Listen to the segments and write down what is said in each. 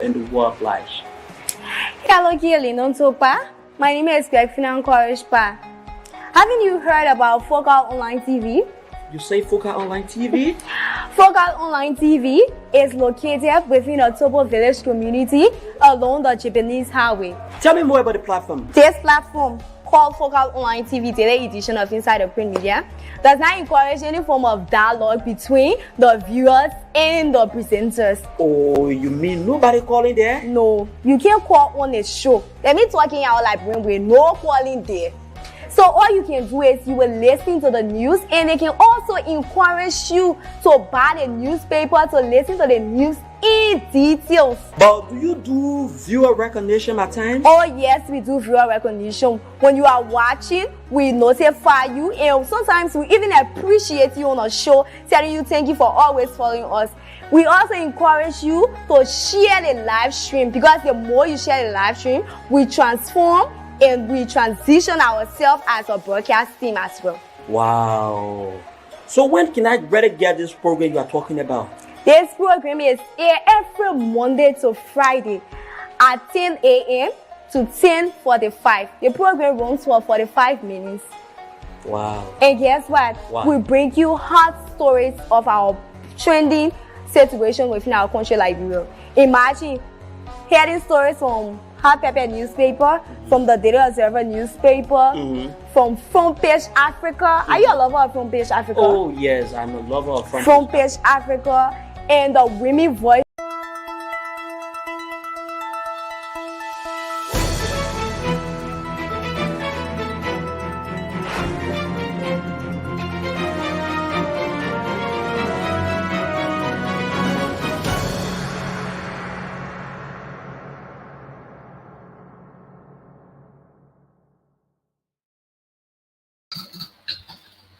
in the work life? Hello, Gillian Topa. My name is Gregphina. Haven't you heard about Focal Online TV? You say Focal Online TV? Focal Online TV is located within the Topo Village community along the Japanese highway. Tell me more about the platform. This platform, called Focal Online TV Daily Edition of Inside the Print Media, does not encourage any form of dialogue between the viewers and the presenters. Oh, you mean nobody calling there? No, you can't call on a show. Let me talking out like with no calling there. So all you can do is you will listen to the news, and they can also encourage you to buy the newspaper to listen to the news in details. But do you do viewer recognition at times? Oh yes, we do viewer recognition. When you are watching, we notify you, and sometimes we even appreciate you on a show, telling you thank you for always following us. We also encourage you to share the live stream, because the more you share the live stream, we transform and we transition ourselves as a broadcast team as well. Wow. So when can I better get this program you are talking about? This program is here every Monday to Friday at 10 a.m. to 10:45. The program runs for 45 minutes. Wow. And guess what? Wow. We bring you hot stories of our trending situation within our country, Liberia. Imagine hearing stories from Hot Pepper newspaper, from the Daily Observer newspaper, from Front Page Africa. Are you a lover of Front Page Africa? Oh yes, I'm a lover of Front Page Africa and the Women Voice.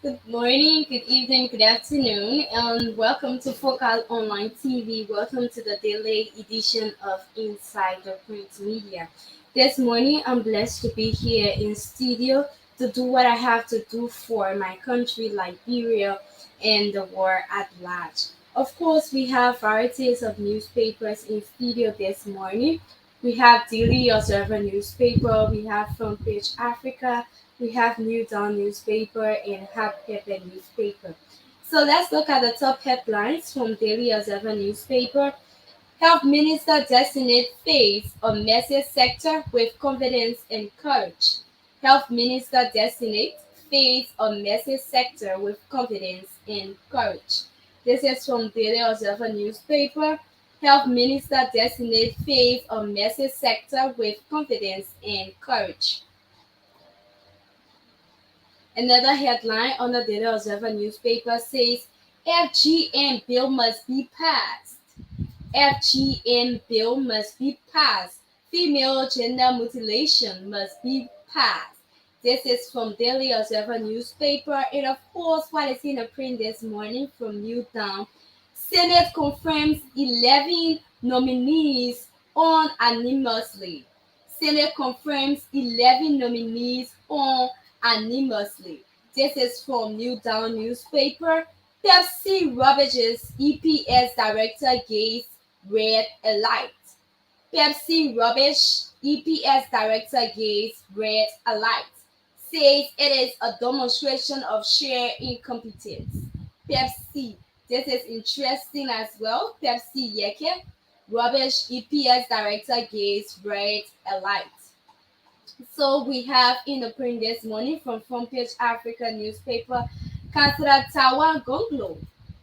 Good morning, good evening, good afternoon, and welcome to Focal Online TV. Welcome to the daily edition of Inside the Print Media. This morning, I'm blessed to be here in studio to do what I have to do for my country, Liberia, and the world at large. Of course, we have varieties of newspapers in studio this morning. We have Daily Observer newspaper, we have Front Page Africa, we have New Dawn newspaper and Hot Pepper newspaper. So let's look at the top headlines from Daily Observer newspaper. Health Minister designate face on message sector with confidence and courage. Health Minister designate face on message sector with confidence and courage. This is from Daily Observer newspaper. Health Minister designate face on message sector with confidence and courage. Another headline on the Daily Observer newspaper says FGM bill must be passed. FGM bill must be passed. Female gender mutilation must be passed. This is from Daily Observer newspaper, and of course, what is in the print this morning from Newtown. Senate confirms 11 nominees unanimously. Senate confirms 11 nominees unanimously. This is from New Dawn newspaper. Pepsi Rubbage's EPS director gets red light. Pepsi Rubbish EPS director gets red light. Says it is a demonstration of sheer incompetence. Pepsi. This is interesting as well. Pepsi Yeke. Rubbish EPS director gets red light. So we have in the print this morning from Front Page Africa newspaper, Councillor Tawan Gonglo.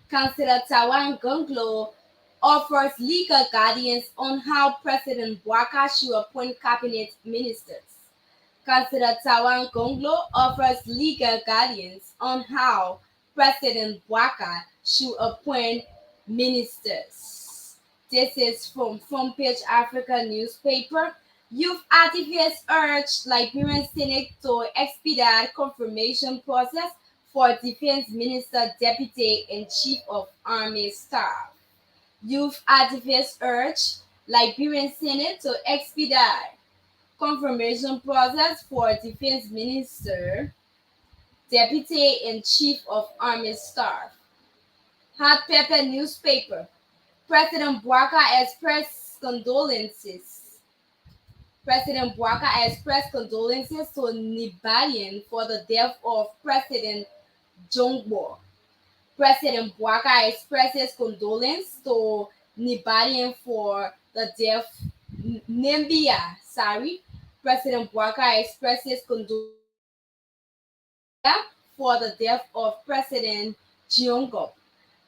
Councillor Tawan Gonglo offers legal guidance on how President Bouaka should appoint cabinet ministers. Councillor Tawan Gonglo offers legal guidance on how President Bouaka should appoint ministers. This is from Front Page Africa newspaper. Youth activists urge Liberian Senate to expedite confirmation process for Defense Minister, Deputy, and Chief of Army Staff. Youth activists urge Liberian Senate to expedite confirmation process for Defense Minister, Deputy, and Chief of Army Staff. Hot Pepper newspaper. President Bouaka expressed condolences. President Bouaka expressed condolences to Nibalian for the death of President Jongbo. President Bouaka expresses condolence to Nibalian for the death. Nambia, sorry. President Bouaka expresses condolence for the death of President Jongbo.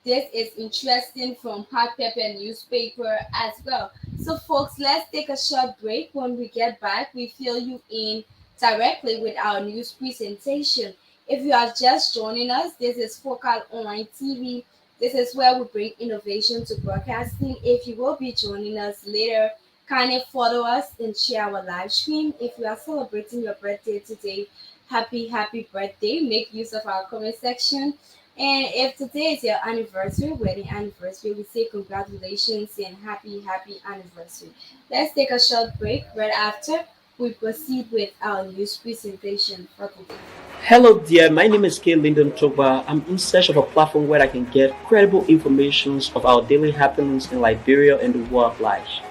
This is interesting from Hot Pepper newspaper as well. So, folks, let's take a short break. When we get back, we fill you in directly with our news presentation. If you are just joining us, this is Focal Online TV. This is where we bring innovation to broadcasting. If you will be joining us later, kindly follow us and share our live stream. If you are celebrating your birthday today, happy birthday. Make use of our comment section. And if today is your anniversary, wedding anniversary, we say congratulations and happy anniversary. Let's take a short break. Right after, we proceed with our news presentation for today. Hello dear, my name is K. Lyndon Toba. I'm in search of a platform where I can get credible information of our daily happenings in Liberia and the world at large.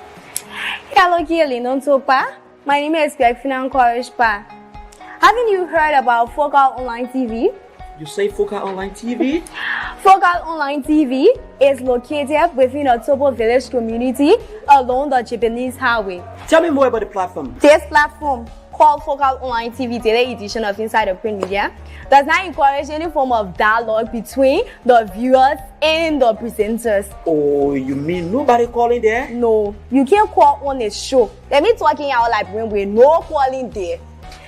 Hello, Lyndon Topa. My name is Gregphina. Haven't you heard about Focal Online TV? You say Focal Online TV? Focal Online TV is located within a Tobo village community along the Japanese highway. Tell me more about the platform. This platform, called Focal Online TV Daily Edition of Inside the Print Media, does not encourage any form of dialogue between the viewers and the presenters. Oh, you mean nobody calling there? No, you can't call on a show. Let me talking out like with no calling there.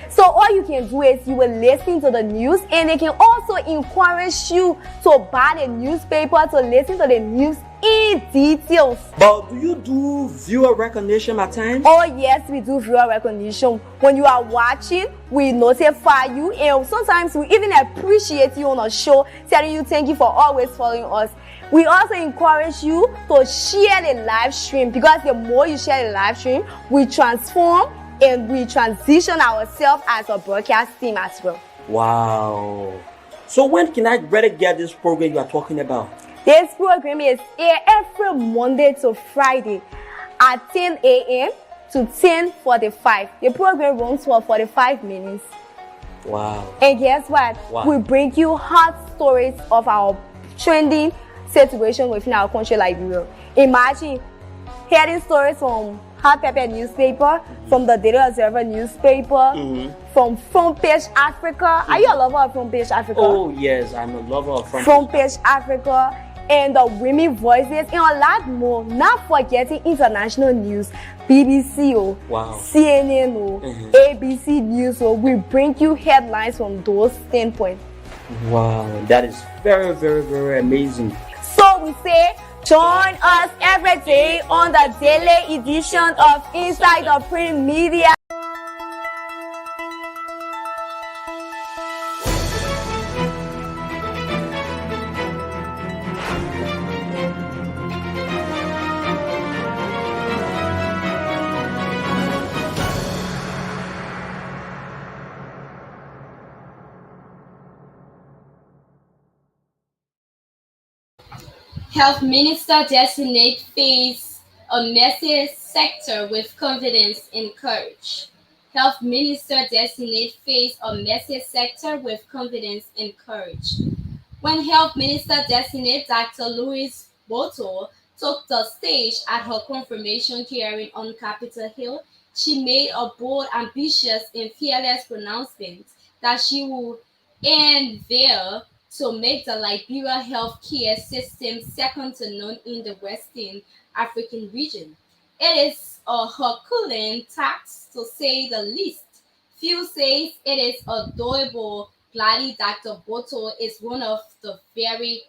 So all you can do is you will listen to the news, and they can also encourage you to buy the newspaper to listen to the news in details. But do you do viewer recognition at times? Oh yes, we do viewer recognition. When you are watching, we notify you, and sometimes we even appreciate you on a show, telling you thank you for always following us. We also encourage you to share the live stream, because the more you share the live stream, we transform and we transition ourselves as a broadcast team as well. Wow. So when can I better get this program you are talking about? This program is aired every Monday to Friday at 10 a.m. to 10:45. The program runs for 45 minutes. Wow. And guess what? Wow. We bring you hot stories of our trending situation within our country, Liberia. Imagine hearing stories from Hot Pepper newspaper, from the Daily Observer newspaper, from Front Page Africa. Are you a lover of Front Page Africa? Oh yes, I'm a lover of Front Page Africa, and the Women Voices, and a lot more. Not forgetting international news, BBC, wow. CNN, ABC News. We bring you headlines from those standpoints. Wow, that is very amazing. So we say, join us every day on the daily edition of Inside the Print Media. Health Minister designate face a messy sector with confidence and courage. Health Minister designate face a messy sector with confidence and courage. When Health Minister designate Dr. Louise Boto took the stage at her confirmation hearing on Capitol Hill, she made a bold, ambitious, and fearless pronouncement that she will unveil to make the Liberia healthcare system second to none in the Western African region. It is a Herculean task, to say the least. Few say it is adorable. Gladly, Dr. Boto is one of the very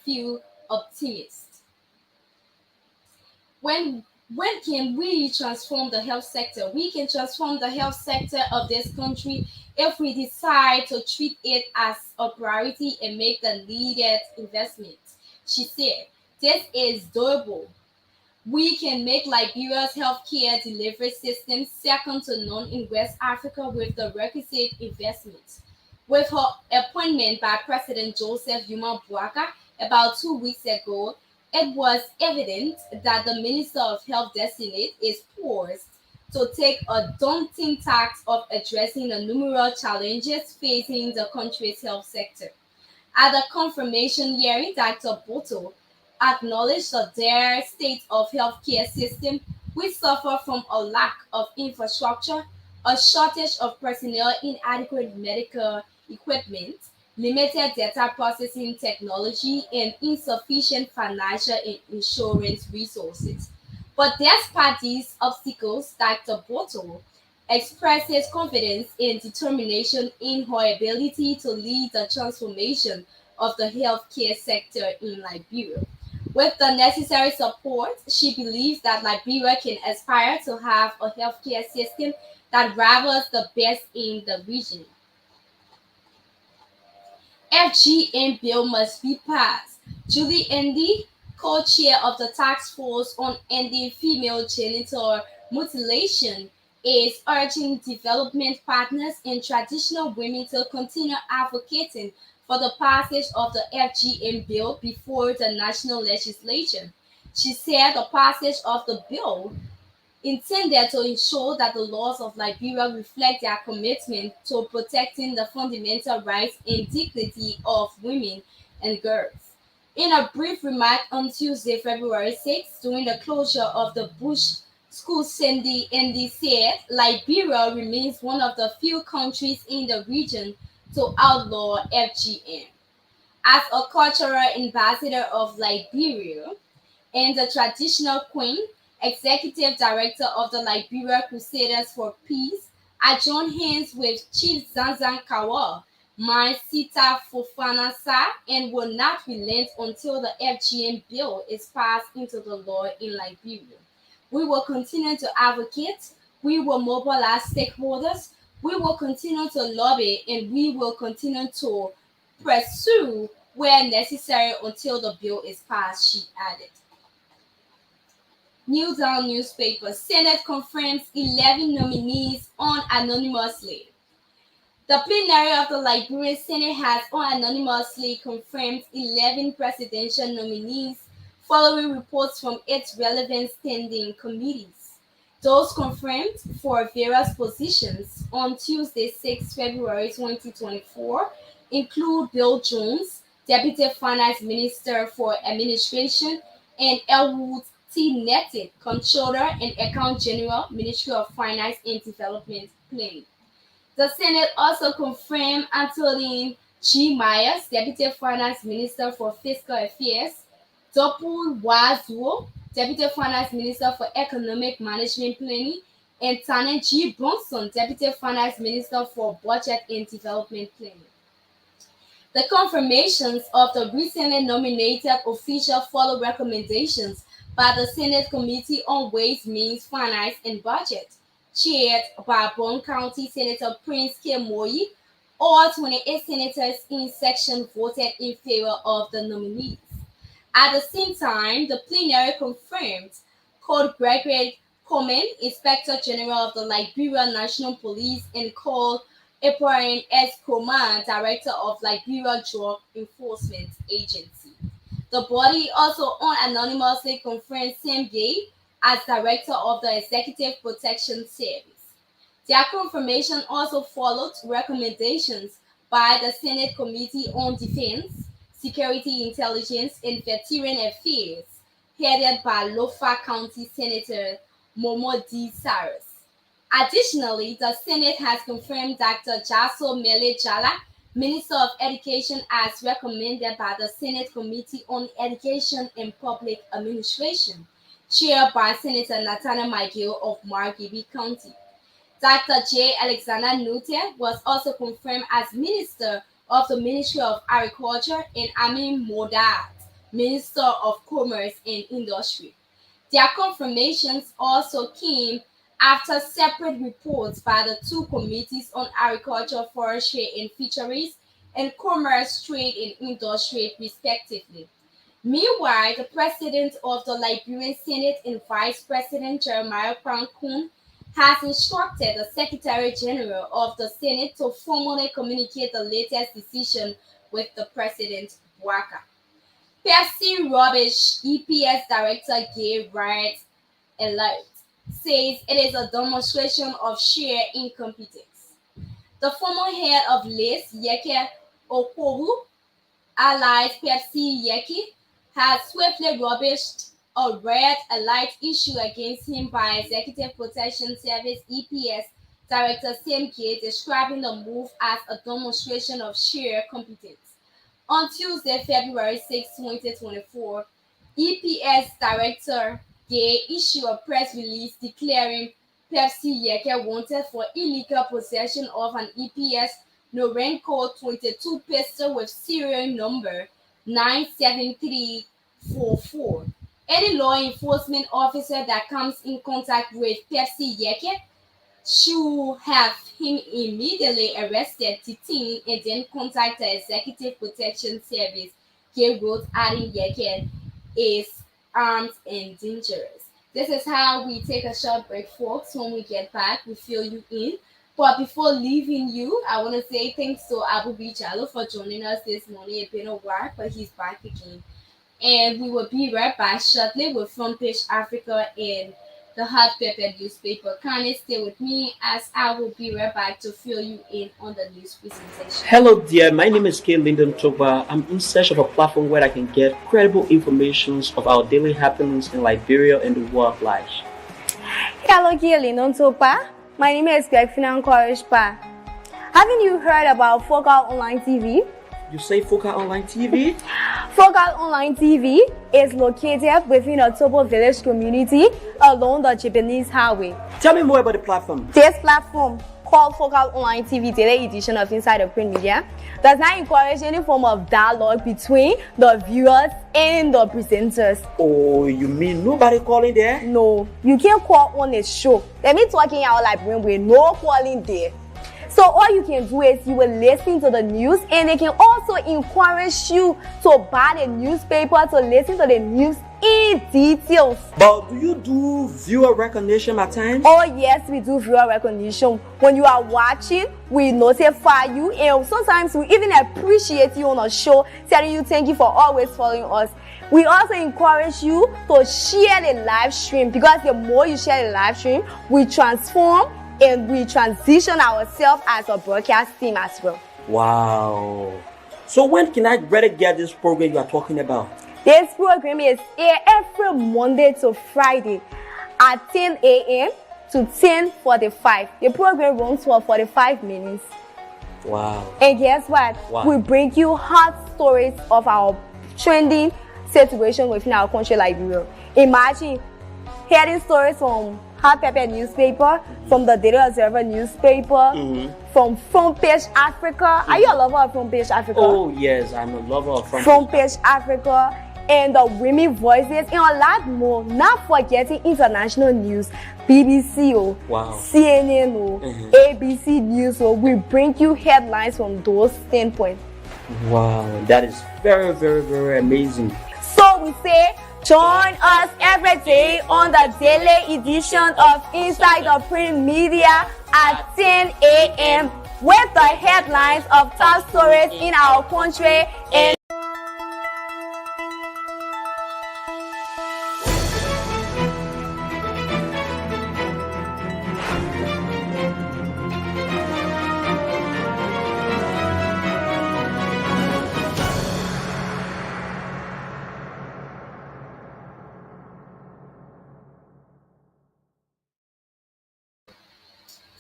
few optimists. When can we transform the health sector? We can transform the health sector of this country if we decide to treat it as a priority and make the needed investments. She said, this is doable. We can make Liberia's healthcare delivery system second to none in West Africa with the requisite investments. With her appointment by President Joseph Yuma Bouaka about 2 weeks ago, It was evident that the Minister of Health designate is poised to take a daunting task of addressing the numerous challenges facing the country's health sector. At the confirmation hearing, Dr. Boto acknowledged that their state of healthcare system will suffer from a lack of infrastructure, a shortage of personnel, inadequate medical equipment, limited data processing technology, and insufficient financial and insurance resources. But despite these obstacles, Dr. Boto expresses confidence and determination in her ability to lead the transformation of the healthcare sector in Liberia. With the necessary support, she believes that Liberia can aspire to have a healthcare system that rivals the best in the region. FGM bill must be passed. Julie Endy, co-chair of the task force on ending female genital mutilation, is urging development partners and traditional women to continue advocating for the passage of the FGM bill before the national legislature. She said the passage of the bill intended to ensure that the laws of Liberia reflect their commitment to protecting the fundamental rights and dignity of women and girls. In a brief remark on Tuesday, February 6th, during the closure of the Bush School, Cindy Indy said Liberia remains one of the few countries in the region to outlaw FGM. As a cultural ambassador of Liberia, and the traditional queen, executive director of the Liberia Crusaders for Peace, I joined hands with Chief Zanzan Kawa, my Sita Fofana Sa, and will not relent until the FGM bill is passed into the law in Liberia. We will continue to advocate, we will mobilize stakeholders, we will continue to lobby, and we will continue to pursue where necessary until the bill is passed, she added. New Dawn newspaper Senate confirms 11 nominees on anonymously. The plenary of the Liberian Senate has unanimously confirmed 11 presidential nominees following reports from its relevant standing committees. Those confirmed for various positions on Tuesday, 6 February 2024 include Bill Jones, Deputy Finance Minister for Administration, and Elwood T. Netted, Comptroller and Account General, Ministry of Finance and Development Planning. The Senate also confirmed Antoine G. Myers, Deputy Finance Minister for Fiscal Affairs, Dopul Wazuo, Deputy Finance Minister for Economic Management Planning, and Tane G. Bronson, Deputy Finance Minister for Budget and Development Planning. The confirmations of the recently nominated officials follow recommendations by the Senate Committee on Ways, Means, Finance, and Budget, chaired by Bond County Senator Prince K. Moyi. All 28 senators in section voted in favor of the nominees. At the same time, the plenary confirmed Code Gregory Coleman, Inspector General of the Liberia National Police, and Cole Eporin S. Coleman, Director of Liberia Drug Enforcement Agency. The body also unanimously confirmed Sam Gay as Director of the Executive Protection Service. Their confirmation also followed recommendations by the Senate Committee on Defense, Security Intelligence, and Veteran Affairs, headed by Lofa County Senator Momo D. Cyrus. Additionally, the Senate has confirmed Dr. Jaso Mele Jala, Minister of Education, as recommended by the Senate Committee on Education and Public Administration, chaired by Senator Nathaniel Michael of Margibi County. Dr. J. Alexander Nute was also confirmed as Minister of the Ministry of Agriculture, and Amin Modad, Minister of Commerce and Industry. Their confirmations also came after separate reports by the two committees on agriculture, forestry, and fisheries, and commerce, trade, and industry, respectively. Meanwhile, the president of the Liberian Senate and Vice President Jeremiah Prankun has instructed the Secretary General of the Senate to formally communicate the latest decision with the President Waka. Pepsi rubbish EPS director Gay Wright alert says it is a demonstration of sheer incompetence. The former head of Lace, Yeke Okwobu, allied Pepsi Yeki, has swiftly rubbished a red alert issue against him by Executive Protection Service EPS Director Sam Gay, describing the move as a demonstration of sheer competence. On Tuesday, February 6, 2024, EPS Director Gay issued a press release declaring Pepsi Yeke wanted for illegal possession of an EPS Norenco 22 pistol with serial number 97344. Any law enforcement officer that comes in contact with Pepsi Yeke should have him immediately arrested, detained, and then contact the Executive Protection Service. Gay wrote, adding Yeke is armed and dangerous. This is how we take a short break, folks. When we get back, we fill you in. But before leaving you, I want to say thanks to Abu Bichalo for joining us this morning. It's been a while, but he's back again. And we will be right back shortly with Front Page Africa and the Hot Pepper newspaper. Kindly stay with me as I will be right back to fill you in on the news presentation. Hello there, my name is K. Lyndon Togba. I'm in search of a platform where I can get credible information of our daily happenings in Liberia and the world at large. Hello, K. Lyndon Togba. My name is Gregphina. Haven't you heard about Focal Online TV? You say Focal Online TV? Focal Online TV is located within a Topo village community along the Japanese highway. Tell me more about the platform. This platform, called Focal Online TV Daily Edition of Indside of Print Media, does not encourage any form of dialogue between the viewers and the presenters. Oh, you mean nobody calling there? No, you can't call on a show. Let me talking out like when we're no calling there. So all you can do is you will listen to the news, and they can also encourage you to buy the newspaper to listen to the news in details. But do you do viewer recognition at times? Oh yes, we do viewer recognition. When you are watching, we notify you, and sometimes we even appreciate you on a show, telling you thank you for always following us. We also encourage you to share the live stream, because the more you share the live stream, we transform and we transition ourselves as a broadcast team as well. Wow. So when can I better get this program you are talking about? This program is aired every Monday to Friday at 10 a.m. to 10:45. The program runs for 45 minutes. Wow. And guess what? Wow. We bring you hot stories of our trending situation within our country, Liberia. Imagine hearing stories from Hot Pepper newspaper, from the Daily Observer newspaper, from Front Page Africa. Are you a lover of Front Page Africa? Oh yes, I'm a lover of Front Page Africa, and the Women Voices, and a lot more. Not forgetting international news, BBC, Wow. CNN, ABC News. We bring you headlines from those standpoints. Wow, that is very, very, very amazing. So we say, join us every day on the daily edition of Inside the Print Media at 10 a.m. with the headlines of top stories in our country and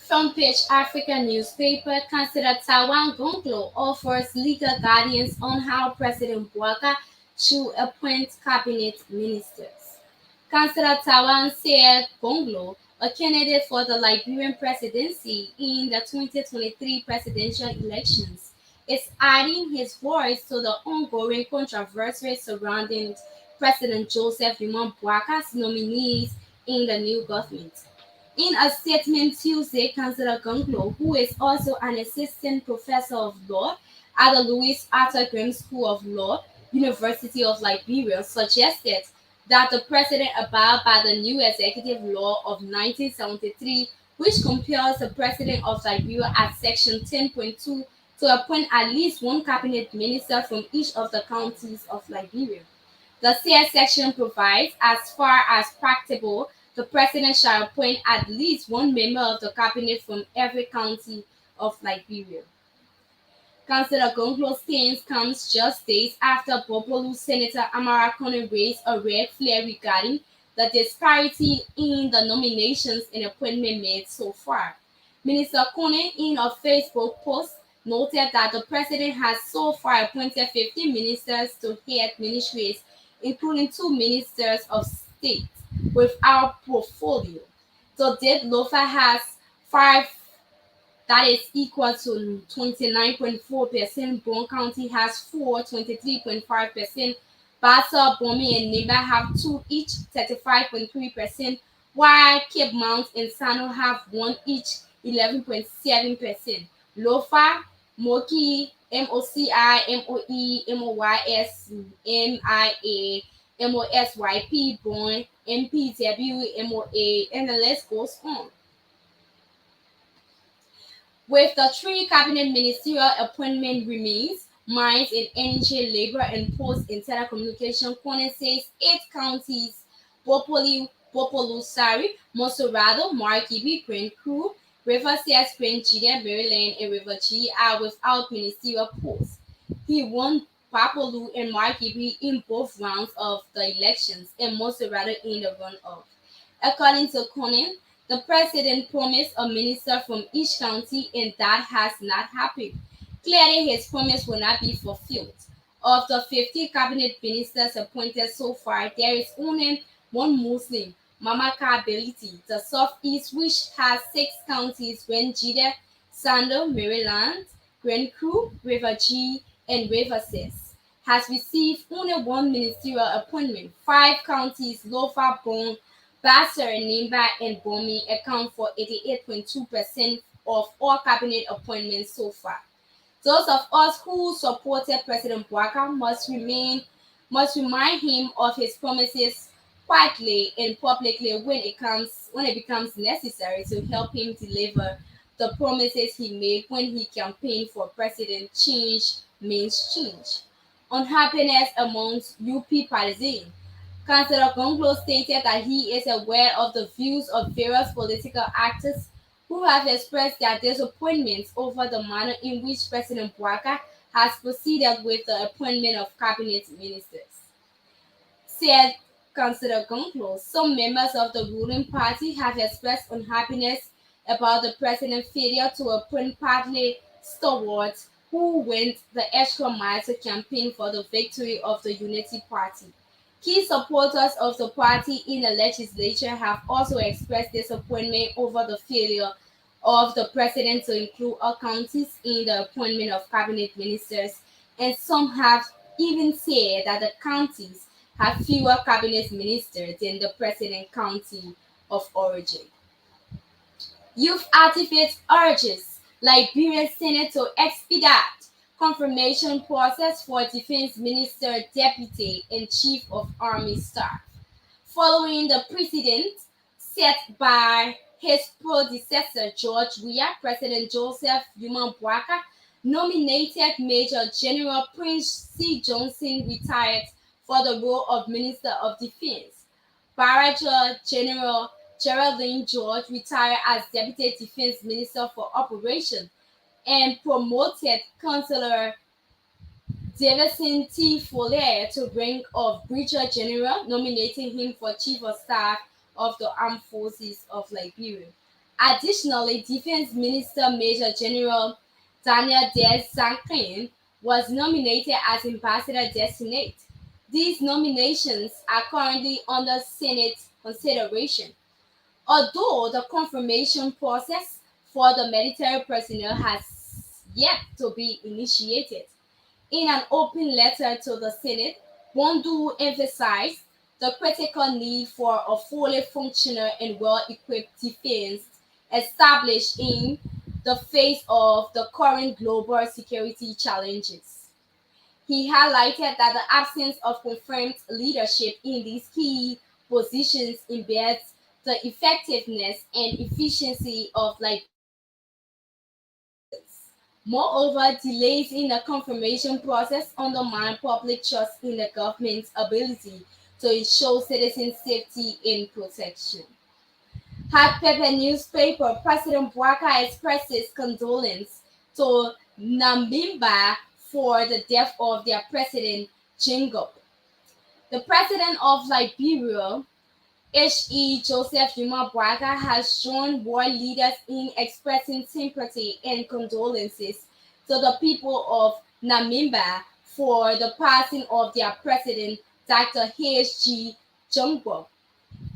Front Page Africa newspaper considered Taiwan Gonglo offers legal guidance on how President Bouaka should appoint cabinet ministers. Considered Taiwan said Gonglo, a candidate for the Liberian presidency in the 2023 presidential elections, is adding his voice to the ongoing controversy surrounding President Joseph Limon Bouaka's nominees in the new government. In a statement Tuesday, Councillor Gonglo, who is also an assistant professor of law at the Louis Arthur Graham School of Law, University of Liberia, suggested that the president abide by the new executive law of 1973, which compels the president of Liberia at Section 10.2 to appoint at least one cabinet minister from each of the counties of Liberia. The said section provides, as far as practicable, the president shall appoint at least one member of the cabinet from every county of Liberia. Councillor Gonklo's stance comes just days after Bopolu Senator Amara Kone raised a red flag regarding the disparity in the nominations and appointment made so far. Minister Kone, in a Facebook post, noted that the president has so far appointed 15 ministers to head ministries, including 2 ministers of state without portfolio. To date, Lofa has 5, that is equal to 29.4%. Bon County has 4, 23.5%. Bassa, Bomi, and Neighbor have 2 each, 35.3%, while Cape Mount and Sano have 1 each, 11.7%. Lofa, Moki, MOCI, MOE, MOYS, MIA, MOSYP, Bon, MPW, MOA, and the list goes on. With the 3 cabinet ministerial appointment remains, mines and energy, labor and post and telecommunication, Kone says 8 counties, Bopolusari, Monserrado, Markibi, Grand Crew, River CS, Grand Judea, Maryland, and River G are without ministerial posts. He won Papolu and Markibi in both rounds of the elections and Monserrado in the runoff. According to Conan, the president promised a minister from each county, and that has not happened. Clearly, his promise will not be fulfilled. Of the 50 cabinet ministers appointed so far, there is only one Muslim, Mamaka Ability, the Southeast, which has 6 counties: Wenjide, Sando, Maryland, Grand Crew, River G, and River Sis, has received only 1 ministerial appointment. 5 counties, Lofa, Bon, Basser, Nimba, and Bomi account for 88.2% of all cabinet appointments so far. Those of us who supported President Bouaka must remind him of his promises quietly and publicly when it becomes necessary to help him deliver the promises he made when he campaigned for president. Change means change. Unhappiness amongst UP partisans. Councillor Gonglo stated that he is aware of the views of various political actors who have expressed their disappointments over the manner in which President Bouaka has proceeded with the appointment of cabinet ministers. Said Councillor Gonglo, some members of the ruling party have expressed unhappiness about the president's failure to appoint party stalwarts who went the extra mile to campaign for the victory of the Unity Party. Key supporters of the party in the legislature have also expressed disappointment over the failure of the president to include all counties in the appointment of cabinet ministers, and some have even said that the counties have fewer cabinet ministers than the president county of origin. Youth activist urges Liberian Senate to expedite confirmation process for Defense Minister, Deputy, and Chief of Army Staff. Following the precedent set by his predecessor George Weah, President Joseph Human Bouaka nominated Major General Prince C. Johnson, retired, for the role of Minister of Defense. Barrager General Geraldine George retired as Deputy Defense Minister for Operations and promoted Councillor Davison T. Foley to rank of Brigadier General, nominating him for Chief of Staff of the Armed Forces of Liberia. Additionally, Defense Minister Major General Daniel Des Sankin was nominated as Ambassador Designate. These nominations are currently under Senate consideration. Although the confirmation process for the military personnel has yet to be initiated. In an open letter to the Senate, Bondu emphasized the critical need for a fully functional and well-equipped defense established in the face of the current global security challenges. He highlighted that the absence of confirmed leadership in these key positions embeds the effectiveness and efficiency of Liberian forces. Moreover, delays in the confirmation process undermine public trust in the government's ability to ensure citizen safety and protection. Hot Pepper newspaper President Bwaka expresses condolence to Namibia for the death of their president, Jingob. The president of Liberia, H.E. Joseph Yuma Bwaka, has joined world leaders in expressing sympathy and condolences to the people of Namibia for the passing of their president, Dr. H.G. Jungbo.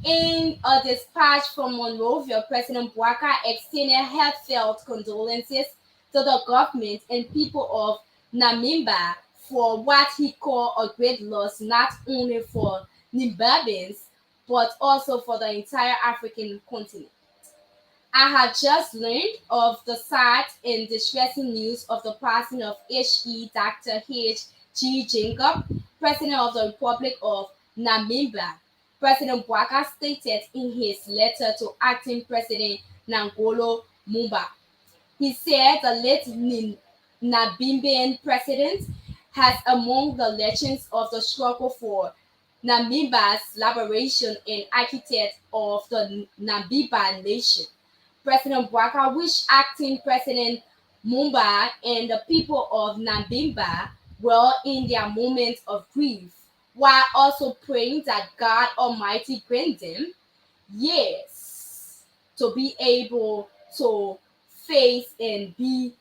In a dispatch from Monrovia, President Bwaka extended heartfelt condolences to the government and people of Namibia for what he called a great loss not only for Namibians but also for the entire African continent. I have just learned of the sad and distressing news of the passing of H.E. Dr. H.G. Jacob, President of the Republic of Namibia. President Bwaka stated in his letter to acting President Nangolo Mumba. He said the late Namibian president has among the legends of the struggle for Namibia's liberation and architect of the Namibian nation. President Bwaka wished acting President Mumba and the people of Namibia well in their moments of grief, while also praying that God Almighty grant them, yes, to be able to face and be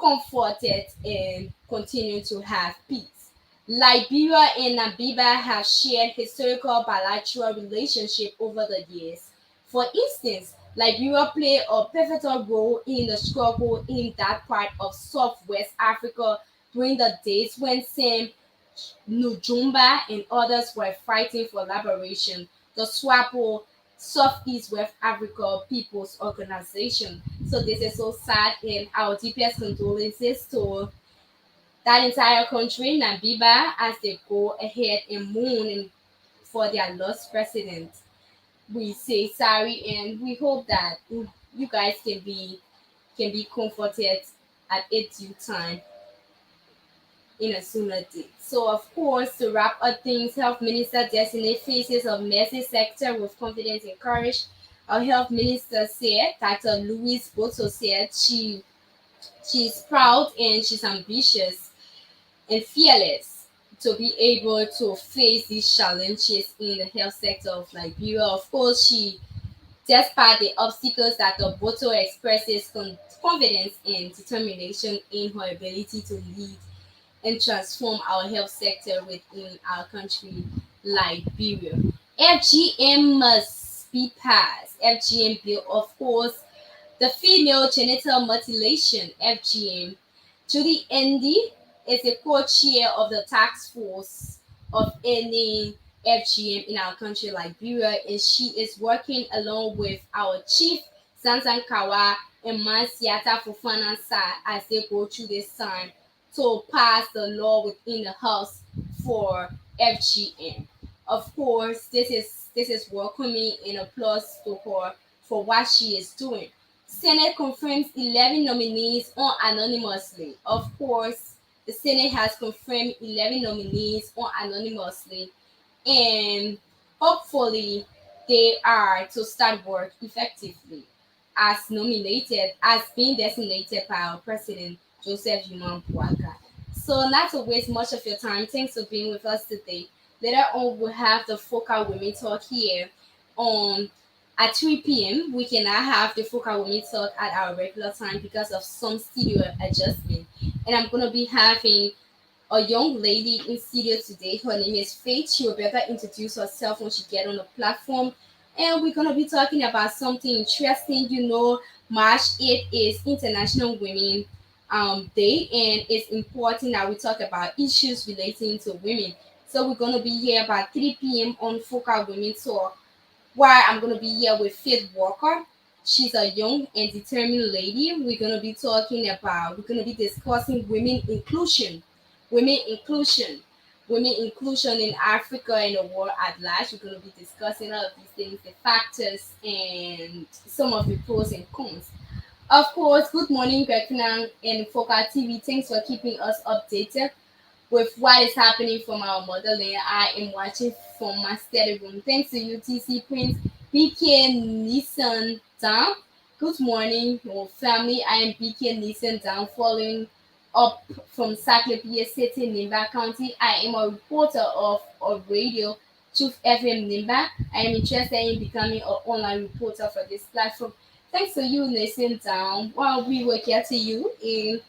comforted and continue to have peace. Liberia and Namibia have shared historical bilateral relationship over the years. For instance, Liberia played a pivotal role in the struggle in that part of Southwest Africa during the days when Sam Nujumba and others were fighting for liberation. The SWAPO, Southeast West Africa People's Organization. So this is so sad, and our deepest condolences to that entire country, Namibia, as they go ahead and mourn for their lost president. We say sorry, and we hope that you guys can be comforted at a due time in a sooner date. So, of course, to wrap up things, Health Minister Destiny faces of mercy sector with confidence and courage. Our Health Minister said, Dr. Louise Boto said she's proud and she's ambitious and fearless to be able to face these challenges in the health sector of Liberia. Of course, despite the obstacles that the Boto expresses confidence and determination in her ability to lead and transform our health sector within our country, Liberia. FGM must be passed. FGM bill, of course, the female genital mutilation (FGM). Judy Andy is a co-chair of the task force of ending FGM in our country, Liberia, and she is working along with our chief Zanzan Kawa and Mansiata Fofana Sa as they go through this time to pass the law within the House for FGM. Of course, this is welcoming and applause to her for what she is doing. Senate confirms 11 nominees on anonymously. Of course, the Senate has confirmed 11 nominees on anonymously, and hopefully they are to start work effectively as being designated by our president Joseph Human Puaka. So not to waste much of your time, thanks for being with us today. Later on we'll have the Focal Women Talk here on at 3 p.m. We cannot have the Focal Women Talk at our regular time because of some studio adjustment. And I'm gonna be having a young lady in studio today. Her name is Faith. She will better introduce herself when she get on the platform. And we're gonna be talking about something interesting. March 8th is International Women Day, and it's important that we talk about issues relating to women. So we're gonna be here about 3 p.m. on Focal Women Talk, where I'm gonna be here with Faith Walker. She's a young and determined lady. We're gonna be discussing women inclusion, women inclusion in Africa and the world at large. We're going to be discussing all of these things, the factors, and some of the pros and cons. Of course, good morning, Gregphina and Foka TV. Thanks for keeping us updated with what is happening from our motherland. I am watching from my study room. Thanks to UTC Prince, BK Nissan Down. Good morning, your family. I am BK Nissan Down, following up from Saclapia City, Nimba County. I am a reporter of radio Truth FM Nimba. I am interested in becoming an online reporter for this platform. Thanks to you, Nissan Down. While we will get to you in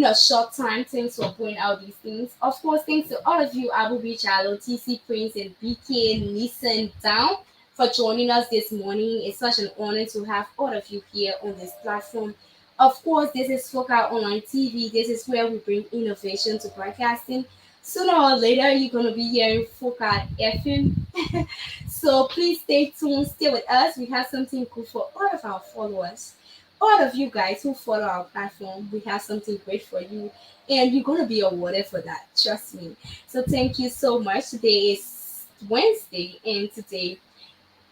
a short time. Thanks for pointing out these things. Of course, thanks to all of you, Abu Chalo, TC Prince, and BK Listen Down for joining us this morning. It's such an honor to have all of you here on this platform. Of course, this is Focal Online TV. This is where we bring innovation to broadcasting. Sooner or later, you're going to be hearing Focal FM. So please stay tuned, stay with us. We have something cool for all of our followers, all of you guys who follow our platform. We have something great for you, and you're gonna be awarded for that. Trust me. So thank you so much. Today is Wednesday, and today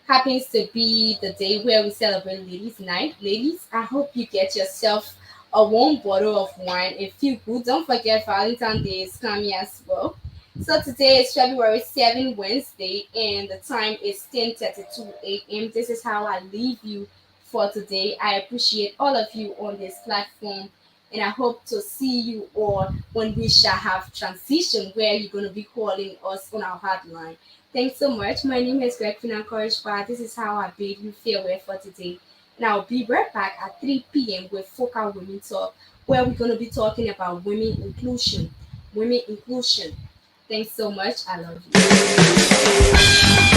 happens to be the day where we celebrate Ladies' Night. Ladies, I hope you get yourself a warm bottle of wine and feel good. Don't forget Valentine's Day is coming as well. So today is February 7, Wednesday, and the time is 10:32 a.m. This is how I leave you for today. I appreciate all of you on this platform, and I hope to see you all when we shall have transition where you're going to be calling us on our hotline. Thanks so much. My name is Gregphina Korishpa. This is how I bid you farewell for today. And I'll be right back at 3 p.m. with Focal Women Talk, where we're going to be talking about women inclusion. Women inclusion. Thanks so much. I love you.